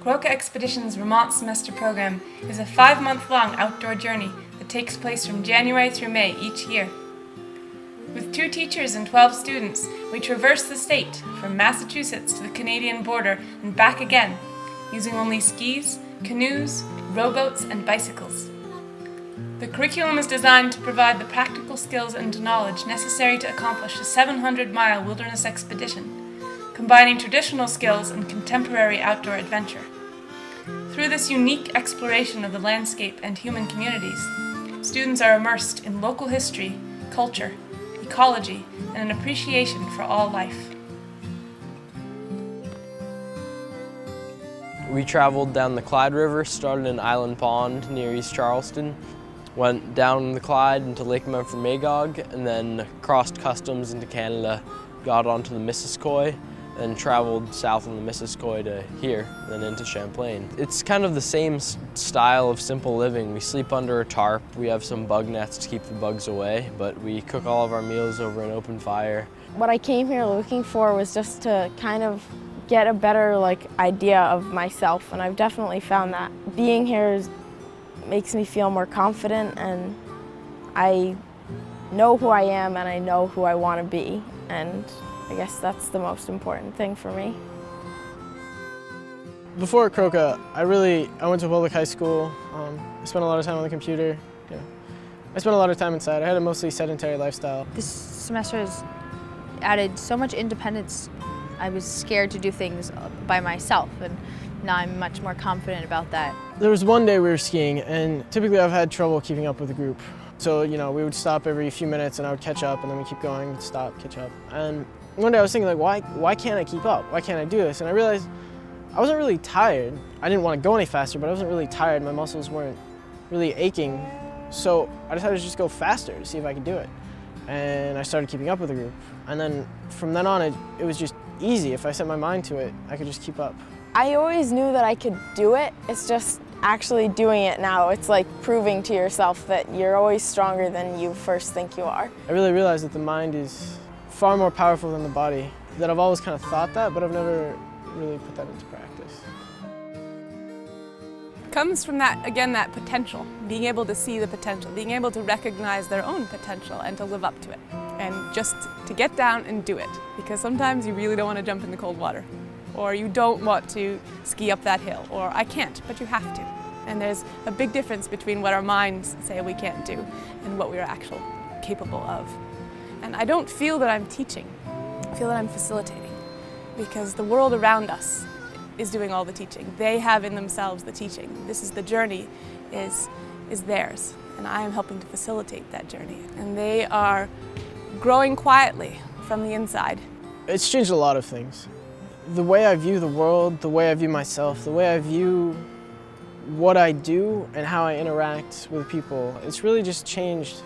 Kroka Expedition's Vermont semester program is a 5-month-long outdoor journey that takes place from January through May each year. With 2 teachers and 12 students, we traverse the state from Massachusetts to the Canadian border and back again, using only skis, canoes, rowboats, and bicycles. The curriculum is designed to provide the practical skills and knowledge necessary to accomplish a 700-mile wilderness expedition, combining traditional skills and contemporary outdoor adventure. Through this unique exploration of the landscape and human communities, students are immersed in local history, culture, ecology, and an appreciation for all life. We traveled down the Clyde River, started in Island Pond near East Charleston, went down the Clyde into Lake Memphremagog, and then crossed customs into Canada, got onto the Missisquoi, and traveled south on the Missisquoi to here, then into Champlain. It's kind of the same style of simple living. We sleep under a tarp, we have some bug nets to keep the bugs away, but we cook all of our meals over an open fire. What I came here looking for was just to kind of get a better idea of myself, and I've definitely found that. Being here makes me feel more confident, and I know who I am and I know who I want to be, and I guess that's the most important thing for me. Before Kroka, I went to a public high school. I spent a lot of time on the computer. I spent a lot of time inside. I had a mostly sedentary lifestyle. This semester has added so much independence. I was scared to do things by myself, and now I'm much more confident about that. There was one day we were skiing, and typically I've had trouble keeping up with a group. So, we would stop every few minutes and I would catch up, and then we keep going, we'd stop, catch up. And one day I was thinking, why can't I keep up? Why can't I do this? And I realized I wasn't really tired. I didn't want to go any faster, but I wasn't really tired. My muscles weren't really aching. So I decided to just go faster to see if I could do it. And I started keeping up with the group. And then from then on, it was just easy. If I set my mind to it, I could just keep up. I always knew that I could do it. It's just actually doing it now. It's like proving to yourself that you're always stronger than you first think you are. I really realized that the mind is far more powerful than the body. That I've always kind of thought that, but I've never really put that into practice. Comes from that potential, being able to see the potential, being able to recognize their own potential and to live up to it. And just to get down and do it, because sometimes you really don't want to jump in the cold water, or you don't want to ski up that hill, or I can't, but you have to. And there's a big difference between what our minds say we can't do and what we are actually capable of. And I don't feel that I'm teaching, I feel that I'm facilitating, because the world around us is doing all the teaching. They have in themselves the teaching. This is the journey is theirs, and I am helping to facilitate that journey. And they are growing quietly from the inside. It's changed a lot of things. The way I view the world, the way I view myself, the way I view what I do and how I interact with people, it's really just changed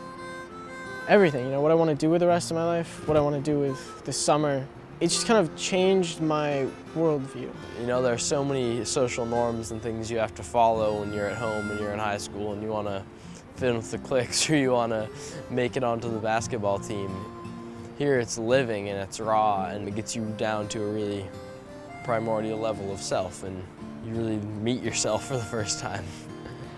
everything. What I want to do with the rest of my life, what I want to do with this summer. It's just kind of changed my worldview. There are so many social norms and things you have to follow when you're at home and you're in high school and you want to fit in with the cliques or you want to make it onto the basketball team. Here it's living and it's raw, and it gets you down to a really primordial level of self, and you really meet yourself for the first time.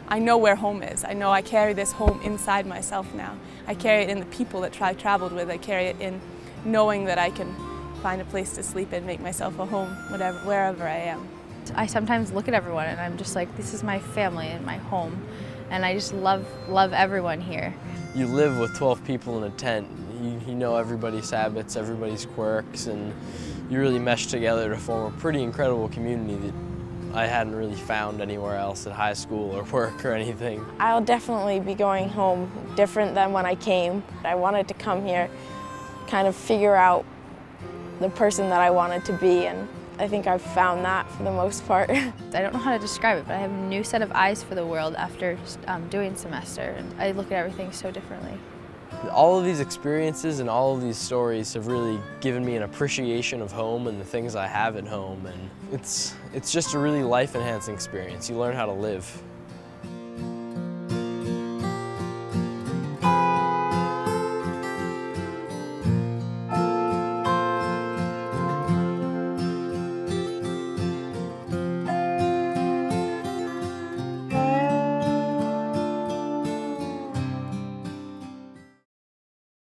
I know where home is. I know I carry this home inside myself now. I carry it in the people that I traveled with. I carry it in knowing that I can find a place to sleep and make myself a home, wherever I am. I sometimes look at everyone and I'm just like, this is my family and my home, and I just love everyone here. You live with 12 people in a tent. You know everybody's habits, everybody's quirks, and you really mesh together to form a pretty incredible community that I hadn't really found anywhere else at high school or work or anything. I'll definitely be going home different than when I came. I wanted to come here, kind of figure out the person that I wanted to be, and I think I've found that for the most part. I don't know how to describe it, but I have a new set of eyes for the world after doing semester, and I look at everything so differently. All of these experiences and all of these stories have really given me an appreciation of home and the things I have at home, and it's just a really life-enhancing experience. You learn how to live.